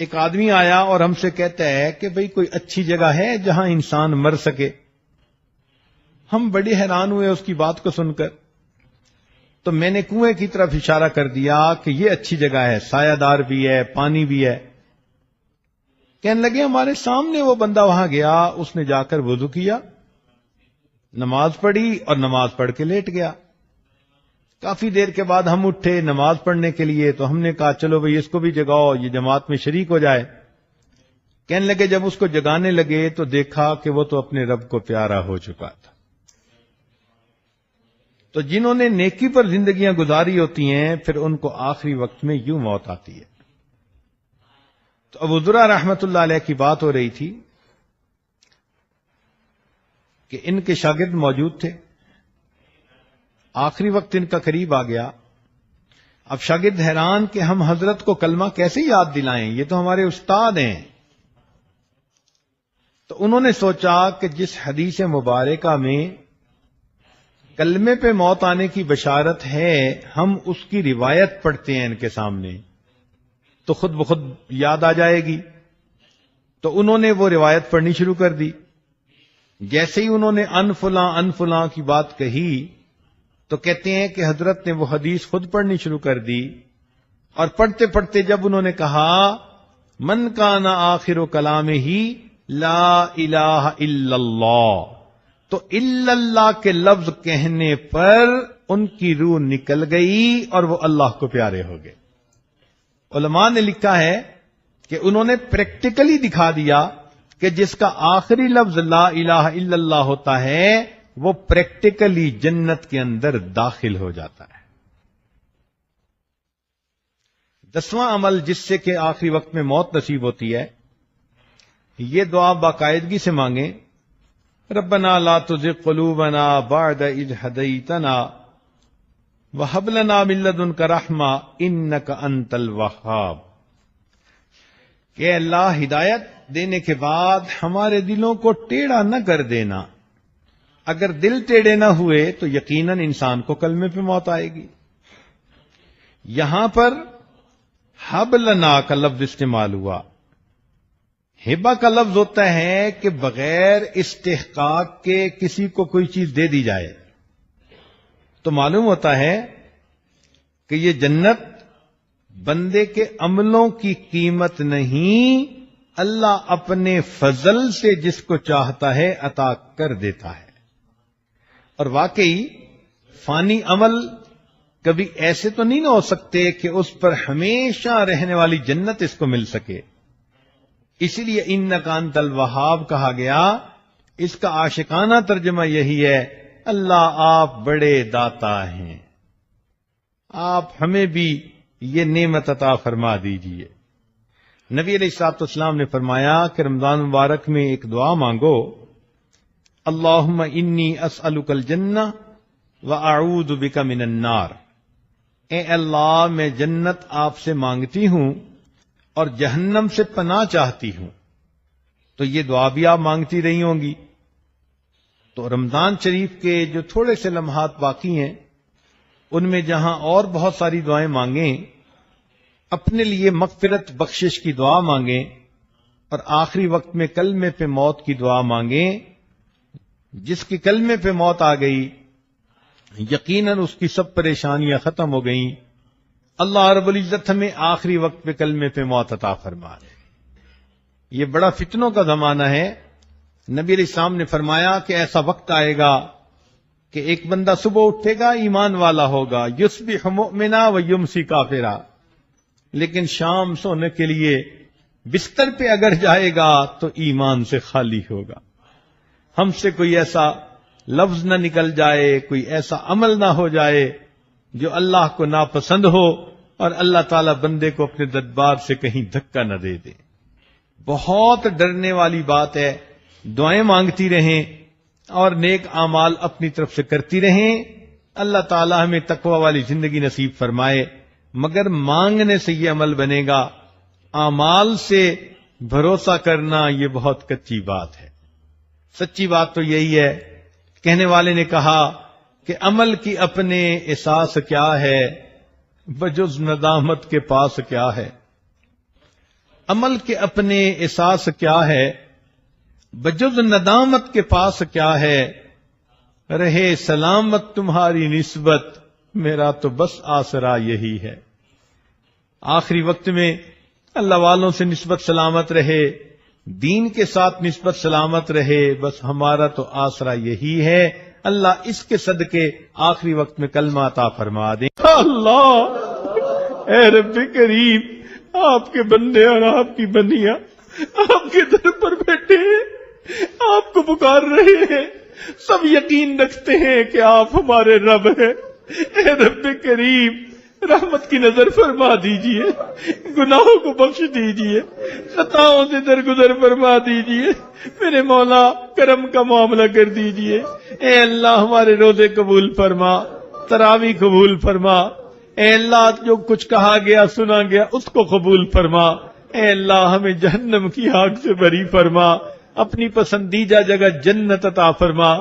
A: ایک آدمی آیا اور ہم سے کہتا ہے کہ بھئی کوئی اچھی جگہ ہے جہاں انسان مر سکے۔ ہم بڑے حیران ہوئے اس کی بات کو سن کر، تو میں نے کنویں کی طرف اشارہ کر دیا کہ یہ اچھی جگہ ہے، سایہ دار بھی ہے، پانی بھی ہے۔ کہنے لگے ہمارے سامنے وہ بندہ وہاں گیا، اس نے جا کر وضو کیا، نماز پڑھی اور نماز پڑھ کے لیٹ گیا۔ کافی دیر کے بعد ہم اٹھے نماز پڑھنے کے لیے، تو ہم نے کہا چلو بھئی اس کو بھی جگاؤ، یہ جماعت میں شریک ہو جائے۔ کہنے لگے جب اس کو جگانے لگے تو دیکھا کہ وہ تو اپنے رب کو پیارا ہو چکا تھا۔ تو جنہوں نے نیکی پر زندگیاں گزاری ہوتی ہیں پھر ان کو آخری وقت میں یوں موت آتی ہے۔ تو ابو ذرہ رحمت اللہ علیہ کی بات ہو رہی تھی کہ ان کے شاگرد موجود تھے، آخری وقت ان کا قریب آ گیا۔ اب شاگرد حیران کہ ہم حضرت کو کلمہ کیسے یاد دلائیں، یہ تو ہمارے استاد ہیں۔ تو انہوں نے سوچا کہ جس حدیث مبارکہ میں کلمے پہ موت آنے کی بشارت ہے، ہم اس کی روایت پڑھتے ہیں ان کے سامنے تو خود بخود یاد آ جائے گی۔ تو انہوں نے وہ روایت پڑھنی شروع کر دی۔ جیسے ہی انہوں نے ان فلاں کی بات کہی تو کہتے ہیں کہ حضرت نے وہ حدیث خود پڑھنی شروع کر دی، اور پڑھتے پڑھتے جب انہوں نے کہا من کان آخر کلامہ لا الہ الا اللہ، تو الا اللہ کے لفظ کہنے پر ان کی روح نکل گئی اور وہ اللہ کو پیارے ہو گئے۔ علماء نے لکھا ہے کہ انہوں نے پریکٹیکلی دکھا دیا کہ جس کا آخری لفظ لا الہ الا اللہ ہوتا ہے وہ پریکٹیکلی جنت کے اندر داخل ہو جاتا ہے۔ 10واں عمل جس سے کہ آخری وقت میں موت نصیب ہوتی ہے، یہ دعا باقاعدگی سے مانگیں، ربنا لا تزغ قلوبنا بعد اذ ہدیتنا وہب لنا من لدنک رحمہ انک انت الوہاب، کہ اللہ ہدایت دینے کے بعد ہمارے دلوں کو ٹیڑھا نہ کر دینا۔ اگر دل ٹیڑھے نہ ہوئے تو یقیناً انسان کو کلمے پہ موت آئے گی۔ یہاں پر حب لنا کا لفظ استعمال ہوا۔ ہبہ کا لفظ ہوتا ہے کہ بغیر استحقاق کے کسی کو کوئی چیز دے دی جائے، تو معلوم ہوتا ہے کہ یہ جنت بندے کے عملوں کی قیمت نہیں، اللہ اپنے فضل سے جس کو چاہتا ہے عطا کر دیتا ہے۔ اور واقعی فانی عمل کبھی ایسے تو نہیں نہ ہو سکتے کہ اس پر ہمیشہ رہنے والی جنت اس کو مل سکے، اسی لیے انک انت الوہاب کہا گیا۔ اس کا عاشقانہ ترجمہ یہی ہے، اللہ آپ بڑے داتا ہیں، آپ ہمیں بھی یہ نعمت عطا فرما دیجئے۔ نبی علیہ الصلوۃ والسلام نے فرمایا کہ رمضان مبارک میں ایک دعا مانگو، اللہم انی اسألک الجنہ واعوذ بک من النار، اے اللہ میں جنت آپ سے مانگتی ہوں اور جہنم سے پناہ چاہتی ہوں۔ تو یہ دعا بھی آپ مانگتی رہی ہوں گی۔ تو رمضان شریف کے جو تھوڑے سے لمحات باقی ہیں ان میں جہاں اور بہت ساری دعائیں مانگیں، اپنے لیے مغفرت بخشش کی دعا مانگیں، اور آخری وقت میں کلمے پہ موت کی دعا مانگیں۔ جس کی کلمے پہ موت آ گئی یقیناً اس کی سب پریشانیاں ختم ہو گئیں۔ اللہ رب العزت ہمیں آخری وقت پہ کلمے پہ موت عطا فرما دے۔ یہ بڑا فتنوں کا زمانہ ہے۔ نبی علیہ السلام نے فرمایا کہ ایسا وقت آئے گا کہ ایک بندہ صبح اٹھے گا ایمان والا ہوگا، یصبح مؤمنا و یمسی کافرا، لیکن شام سونے کے لیے بستر پہ اگر جائے گا تو ایمان سے خالی ہوگا۔ ہم سے کوئی ایسا لفظ نہ نکل جائے، کوئی ایسا عمل نہ ہو جائے جو اللہ کو ناپسند ہو اور اللہ تعالیٰ بندے کو اپنے دربار سے کہیں دھکا نہ دے دے۔ بہت ڈرنے والی بات ہے۔ دعائیں مانگتی رہیں اور نیک اعمال اپنی طرف سے کرتی رہیں۔ اللہ تعالیٰ ہمیں تقوی والی زندگی نصیب فرمائے، مگر مانگنے سے یہ عمل بنے گا، اعمال سے بھروسہ کرنا یہ بہت کچی بات ہے۔ سچی بات تو یہی ہے۔ کہنے والے نے کہا کہ عمل کی اپنے احساس کیا ہے بجز ندامت کے پاس کیا ہے. عمل کے اپنے احساس کیا ہے بجز ندامت کے پاس کیا ہے. رہے سلامت تمہاری نسبت میرا تو بس آسرا یہی ہے. آخری وقت میں اللہ والوں سے نسبت سلامت رہے، دین کے ساتھ نسبت سلامت رہے، بس ہمارا تو آسرا یہی ہے. اللہ اس کے صدقے آخری وقت میں کلمہ عطا فرما دیں. اللہ اے رب کریم، آپ کے بندے اور آپ کی بندیاں آپ کے در پر بیٹھے ہیں، آپ کو پکار رہے ہیں، سب یقین رکھتے ہیں کہ آپ ہمارے رب ہیں. اے رب کریم، رحمت کی نظر فرما دیجئے، گناہوں کو بخش دیجئے، خطاؤں سے درگزر فرما دیجئے. میرے مولا کرم کا معاملہ کر دیجئے. اے اللہ ہمارے روزے قبول فرما، تراویح قبول فرما. اے اللہ جو کچھ کہا گیا سنا گیا اس کو قبول فرما. اے اللہ ہمیں جہنم کی آگ سے بری فرما، اپنی پسندیدہ جگہ جنت عطا فرما.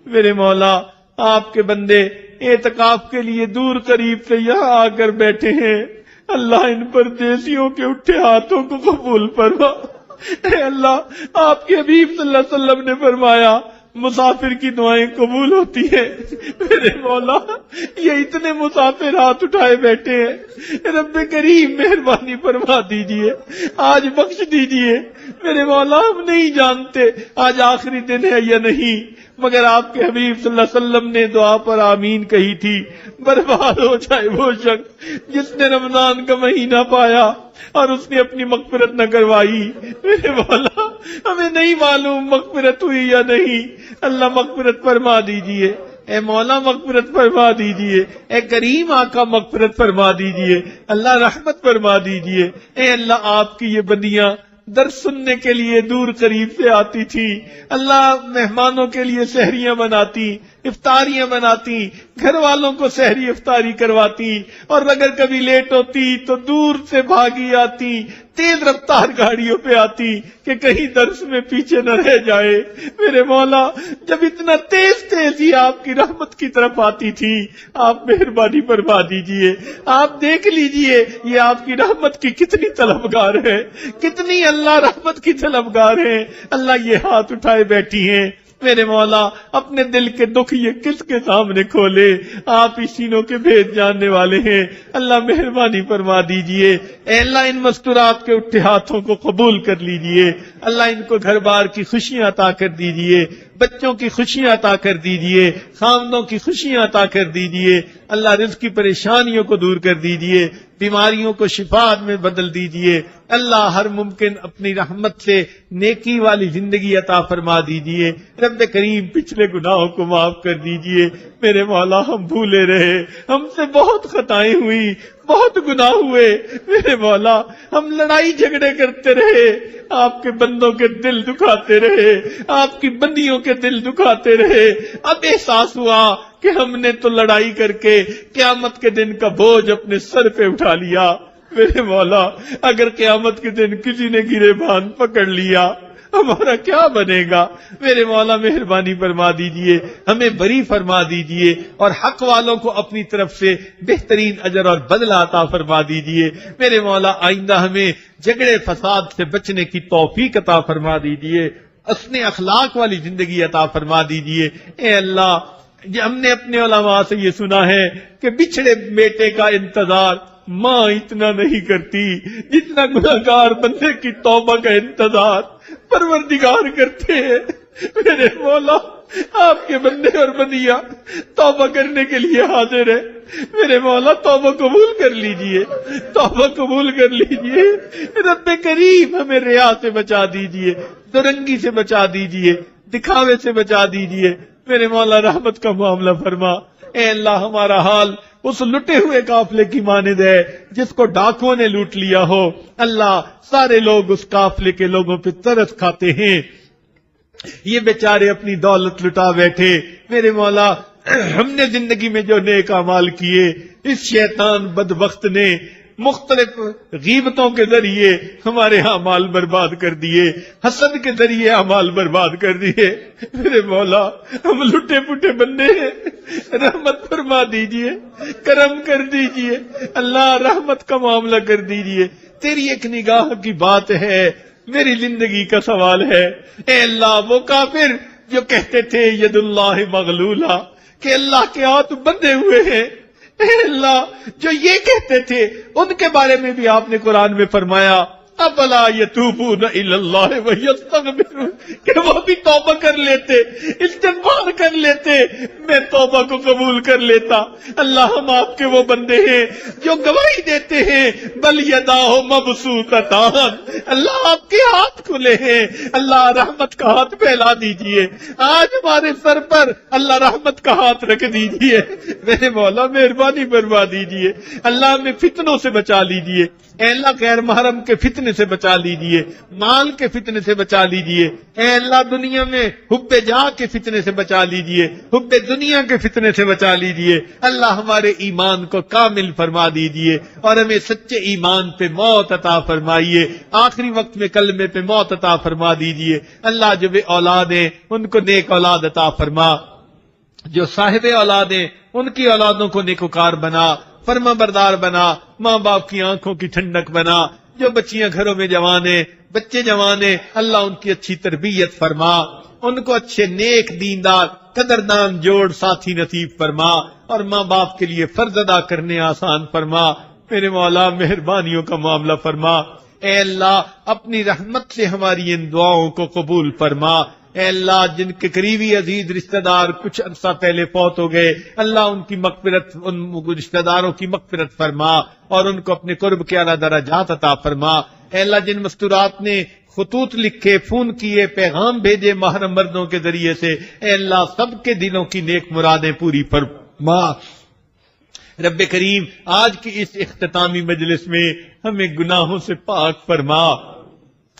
A: میرے مولا آپ کے بندے اعتکاف کے لیے دور قریب سے یہاں آ کر بیٹھے ہیں، اللہ ان پردیسیوں کے اٹھے ہاتھوں کو قبول فرما. اے اللہ آپ کے حبیب صلی اللہ علیہ وسلم نے فرمایا مسافر کی دعائیں قبول ہوتی ہیں. میرے مولا یہ اتنے مسافر ہاتھ اٹھائے بیٹھے ہیں، رب کریم مہربانی فرما دیجئے، آج بخش دیجئے. میرے مولا ہم نہیں جانتے آج آخری دن ہے یا نہیں، مگر آپ کے حبیب صلی اللہ علیہ وسلم نے دعا پر آمین کہی تھی. برباد ہو جائے وہ شخص جس نے رمضان کا مہینہ پایا اور اس نے اپنی مغفرت نہ کروائی. میرے مولا ہمیں نہیں معلوم مغفرت ہوئی یا نہیں، اللہ مغفرت فرما دیجئے. اے مولا مغفرت فرما دیجئے. اے کریم آقا مغفرت فرما دیجئے. اللہ رحمت فرما دیجئے. اے اللہ آپ کی یہ بندیاں درس سننے کے لیے دور قریب سے آتی تھی، اللہ مہمانوں کے لیے سحریاں بناتی، افطاریاں بناتی، گھر والوں کو سحری افطاری کرواتی، اور اگر کبھی لیٹ ہوتی تو دور سے بھاگی آتی، تیز رفتار گاڑیوں پہ آتی کہ کہیں درس میں پیچھے نہ رہ جائے. میرے مولا جب اتنا تیز ہی آپ کی رحمت کی طرف آتی تھی، آپ مہربانی فرما دیجئے. آپ دیکھ لیجئے یہ آپ کی رحمت کی کتنی طلبگار ہے، کتنی اللہ رحمت کی طلبگار ہیں. اللہ یہ ہاتھ اٹھائے بیٹھی ہیں. میرے مولا اپنے دل کے دکھ یہ کس کے سامنے کھولے، آپ ہی سینوں کے بھید جاننے والے ہیں. اللہ مہربانی فرما دیجئے. اے اللہ ان مستورات کے اٹھے ہاتھوں کو قبول کر لیجئے. اللہ ان کو گھر بار کی خوشیاں عطا کر دیجئے، بچوں کی خوشیاں عطا کر دیجئے، خاندوں کی خوشیاں عطا کر دیجئے. اللہ رزق کی پریشانیوں کو دور کر دیجئے، بیماریوں کو شفاء میں بدل دیجئے. اللہ ہر ممکن اپنی رحمت سے نیکی والی زندگی عطا فرما دیجئے. رب کریم پچھلے گناہوں کو معاف کر دیجئے. میرے مولا ہم بھولے رہے، ہم سے بہت خطائیں ہوئی، بہت گناہ ہوئے. میرے مولا ہم لڑائی جھگڑے کرتے رہے، آپ کے بندوں کے دل دکھاتے رہے، آپ کی بندیوں کے دل دکھاتے رہے. اب احساس ہوا کہ ہم نے تو لڑائی کر کے قیامت کے دن کا بوجھ اپنے سر پہ اٹھا لیا. میرے مولا اگر قیامت کے دن کسی نے گریبان پکڑ لیا ہمارا کیا بنے گا؟ میرے مولا مہربانی فرما دیجئے، ہمیں بری فرما دیجئے، اور حق والوں کو اپنی طرف سے بہترین اجر اور بدلہ عطا فرما دیجئے. میرے مولا آئندہ ہمیں جھگڑے فساد سے بچنے کی توفیق عطا فرما دیجئے، حسن اخلاق والی زندگی عطا فرما دیجئے. اے اللہ ہم نے اپنے علماء سے یہ سنا ہے کہ بچھڑے بیٹے کا انتظار ماں اتنا نہیں کرتی جتنا گناہگار بندے کی توبہ کا انتظار پروردگار کرتے ہیں. میرے مولا آپ کے بندے اور بندیاں توبہ کرنے کے لیے حاضر ہے. میرے مولا توبہ قبول کر لیجئے، توبہ قبول کر لیجئے. رب کریم ہمیں ریا سے بچا دیجئے، درنگی سے بچا دیجئے، دکھاوے سے بچا دیجئے. میرے مولا رحمت کا معاملہ فرما. اے اللہ ہمارا حال اس لٹے ہوئے قافلے کی مانند ہے جس کو ڈاکوؤں نے لوٹ لیا ہو. اللہ سارے لوگ اس قافلے کے لوگوں پہ ترس کھاتے ہیں، یہ بیچارے اپنی دولت لٹا بیٹھے. میرے مولا ہم نے زندگی میں جو نیک اعمال کیے اس شیطان بدبخت نے مختلف غیبتوں کے ذریعے ہمارے اعمال برباد کر دیے، حسد کے ذریعے اعمال برباد کر دیے۔ میرے مولا ہم لٹے پٹے بندے ہیں، رحمت فرما دیجئے، کرم کر دیجئے، اللہ رحمت کا معاملہ کر دیجئے۔ تیری ایک نگاہ کی بات ہے، میری زندگی کا سوال ہے۔ اے اللہ، وہ کافر جو کہتے تھے ید اللہ مغلولہ، کہ اللہ کے ہاتھ بندھے ہوئے ہیں، اے اللہ جو یہ کہتے تھے ان کے بارے میں بھی آپ نے قرآن میں فرمایا افلا یتوبون الی اللہ ویستغفرون، کہ وہ بھی توبہ کر لیتے، استغفار کر لیتے، میں توبہ کو قبول کر لیتا۔ اللہ ہم آپ کے وہ بندے ہیں جو گواہی دیتے ہیں بل یداہ مبسوطتان، اللہ آپ کے ہاتھ کھلے ہیں، اللہ رحمت کا ہاتھ پھیلا دیجئے، آج ہمارے سر پر اللہ رحمت کا ہاتھ رکھ دیجئے۔ میرے مولا مہربانی فرما دیجئے، اللہ ہمیں فتنوں سے بچا لیجئے، اے اللہ غیر محرم کے فتنے سے بچا لیجئے، مال کے فتنے سے بچا لیجئے، اے اللہ دنیا میں حب جاہ کے فتنے سے بچا لیجئے، حب دنیا کے فتنے سے بچا لیجئے، اللہ ہمارے ایمان کو کامل فرما دیجئے اور ہمیں سچے ایمان پہ موت عطا فرمائیے، آخری وقت میں کلمے پہ موت عطا فرما دیجئے۔ اللہ جو بے اولاد ہیں ان کو نیک اولاد عطا فرما، جو صاحب اولاد ہیں ان کی اولادوں کو نیکوکار بنا، فرما بردار بنا، ماں باپ کی آنکھوں کی ٹھنڈک بنا، جو بچیاں گھروں میں جوان ہیں، بچے جوان ہیں، اللہ ان کی اچھی تربیت فرما، ان کو اچھے نیک دیندار قدردان جوڑ ساتھی نصیب فرما، اور ماں باپ کے لیے فرض ادا کرنے آسان فرما۔ میرے مولا مہربانیوں کا معاملہ فرما، اے اللہ اپنی رحمت سے ہماری ان دعاؤں کو قبول فرما۔ اے اللہ جن کے قریبی عزیز رشتہ دار کچھ عرصہ پہلے فوت ہو گئے، اللہ ان کی مغفرت، ان رشتہ داروں کی مغفرت فرما اور ان کو اپنے قرب کے اعلیٰ درجات عطا فرما۔ اے اللہ جن مستورات نے خطوط لکھے، فون کیے، پیغام بھیجے محرم مردوں کے ذریعے سے، اے اللہ سب کے دلوں کی نیک مرادیں پوری فرما۔ رب کریم آج کی اس اختتامی مجلس میں ہمیں گناہوں سے پاک فرما،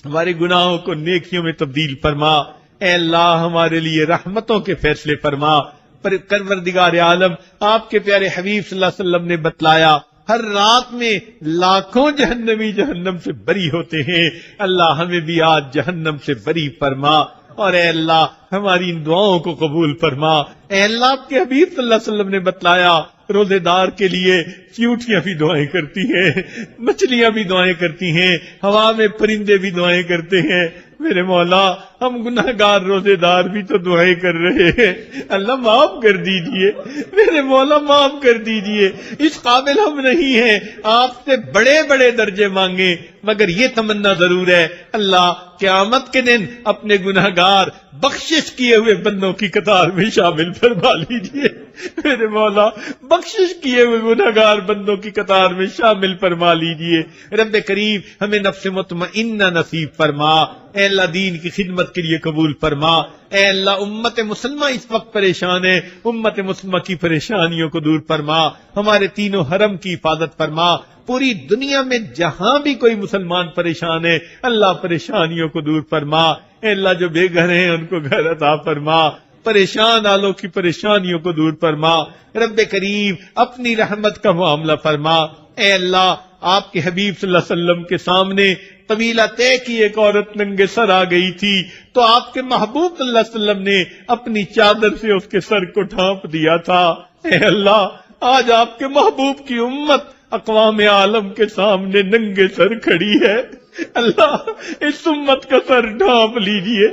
A: ہمارے گناہوں کو نیکیوں میں تبدیل فرما۔ اے اللہ ہمارے لیے رحمتوں کے فیصلے فرما۔ پروردگار عالم آپ کے پیارے حبیب صلی اللہ علیہ وسلم نے بتلایا ہر رات میں لاکھوں جہنمی جہنم سے بری ہوتے ہیں، اللہ ہمیں بھی آج جہنم سے بری فرما، اور اے اللہ ہماری ان دعاؤں کو قبول فرما۔ اے اللہ آپ کے حبیب صلی اللہ علیہ وسلم نے بتلایا روزے دار کے لیے چیونٹیاں بھی دعائیں کرتی ہیں، مچھلیاں بھی دعائیں کرتی ہیں، ہوا میں پرندے بھی دعائیں کرتے ہیں۔ میرے مولا ہم گناہگار روزے دار بھی تو دعائیں کر رہے ہیں، اللہ معاف کر دیجئے، میرے مولا معاف کر دیجئے، اس قابل ہم نہیں ہیں آپ سے بڑے بڑے درجے مانگیں، مگر یہ تمنا ضرور ہے اللہ قیامت کے دن اپنے گناہگار بخشش کیے ہوئے بندوں کی قطار میں شامل فرما لیجئے، میرے مولا بخشش کیے ہوئے گناہگار بندوں کی قطار میں شامل فرما لیجئے۔ رب کریم ہمیں نفس مطمئنہ نصیب فرما، اے اللہ دین کی خدمت کے لیے قبول فرما۔ اے اللہ امت مسلمہ اس وقت پریشان ہے، امت مسلمہ کی پریشانیوں کو دور فرما، ہمارے تینوں حرم کی حفاظت فرما، پوری دنیا میں جہاں بھی کوئی مسلمان پریشان ہے اللہ پریشانیوں کو دور فرما۔ اے اللہ جو بے گھر ہیں ان کو گھر عطا فرما، پریشان آلوں کی پریشانیوں کو دور فرما۔ رب کریم اپنی رحمت کا معاملہ فرما۔ اے اللہ آپ کے حبیب صلی اللہ علیہ وسلم کے سامنے قبیلہ طے کی ایک عورت ننگے سر آ گئی تھی تو آپ کے محبوب صلی اللہ علیہ وسلم نے اپنی چادر سے اس کے سر کو ڈھانپ دیا تھا۔ اے اللہ آج آپ کے محبوب کی امت اقوام عالم کے سامنے ننگے سر کھڑی ہے، اللہ اس امت کا سر ڈھانپ لیجئے،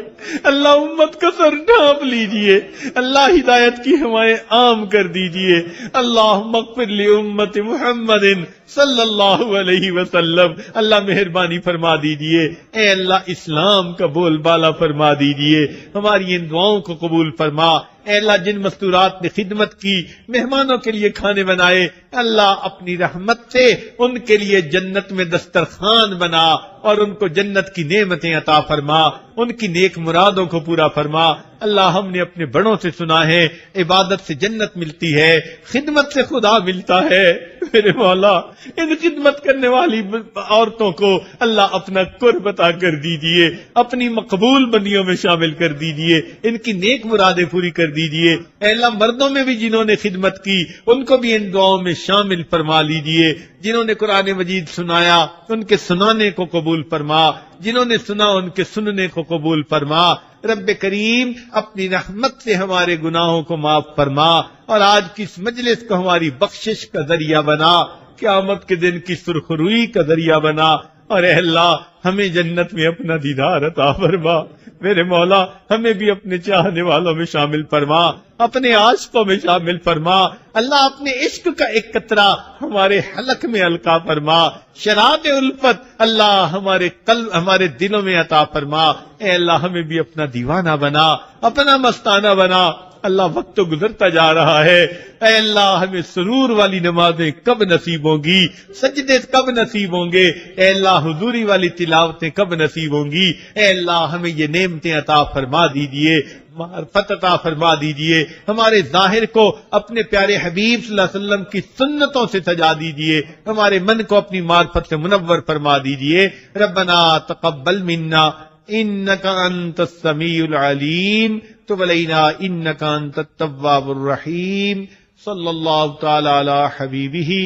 A: اللہ امت کا سر ڈھانپ لیجئے، اللہ ہدایت کی ہوائیں عام کر دیجئے۔ اللہم اغفر لامت محمد صلی اللہ علیہ وسلم، اللہ مہربانی فرما دیجئے، اے اللہ اسلام کا بول بالا فرما دیجئے، ہماری ان دعاؤں کو قبول فرما۔ اے اللہ جن مستورات نے خدمت کی، مہمانوں کے لیے کھانے بنائے، اللہ اپنی رحمت سے ان کے لیے جنت میں دسترخوان بنا،
B: اور ان کو جنت کی نعمتیں عطا فرما، ان کی نیک مرادوں کو پورا فرما۔ اللہ ہم نے اپنے بڑوں سے سنا ہے عبادت سے جنت ملتی ہے، خدمت سے خدا ملتا ہے۔ میرے مولا ان خدمت کرنے والی عورتوں کو اللہ اپنا قرب عطا کر دیجیے، اپنی مقبول بندیوں میں شامل کر دیجیے، ان کی نیک مرادیں پوری کر دیجیے۔ اے اللہ مردوں میں بھی جنہوں نے خدمت کی ان کو بھی ان دعاؤں میں شامل فرما لیجیے، جنہوں نے قرآن مجید سنایا ان کے سنانے کو قبول فرما، جنہوں نے سنا ان کے سننے کو قبول فرما۔ رب کریم اپنی رحمت سے ہمارے گناہوں کو معاف فرما، اور آج کی اس مجلس کو ہماری بخشش کا ذریعہ بنا، قیامت کے دن کی سرخروئی کا ذریعہ بنا، اور اے اللہ ہمیں جنت میں اپنا دیدار عطا فرما۔ میرے مولا ہمیں بھی اپنے چاہنے والوں میں شامل فرما، اپنے عاشقوں میں شامل فرما۔ اللہ اپنے عشق کا ایک قطرہ ہمارے حلق میں القا فرما، شراب الفت اللہ ہمارے قلب ہمارے دلوں میں عطا فرما۔ اے اللہ ہمیں بھی اپنا دیوانہ بنا، اپنا مستانہ بنا۔ اللہ وقت تو گزرتا جا رہا ہے، اے اللہ ہمیں سرور والی نمازیں کب نصیب ہوں گی، سجدے کب نصیب ہوں گے، اے اللہ حضوری والی تلاوتیں کب نصیب ہوں گی۔ اے اللہ ہمیں یہ نعمتیں عطا فرما دیجئے، معرفت عطا فرما دیجئے، ہمارے ظاہر کو اپنے پیارے حبیب صلی اللہ علیہ وسلم کی سنتوں سے سجا دیجئے، ہمارے من کو اپنی معرفت سے منور فرما دیجئے۔ ربنا تقبل منا انک انت السمیع العلیم تب علینا انک انت التواب الرحیم۔ صلی اللہ تعالی علی حبیبہ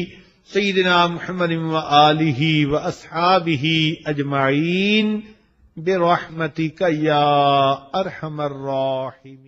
B: سیدنا محمد وآلہ واصحابہ اجمعین برحمتک یا ارحم الراحمین۔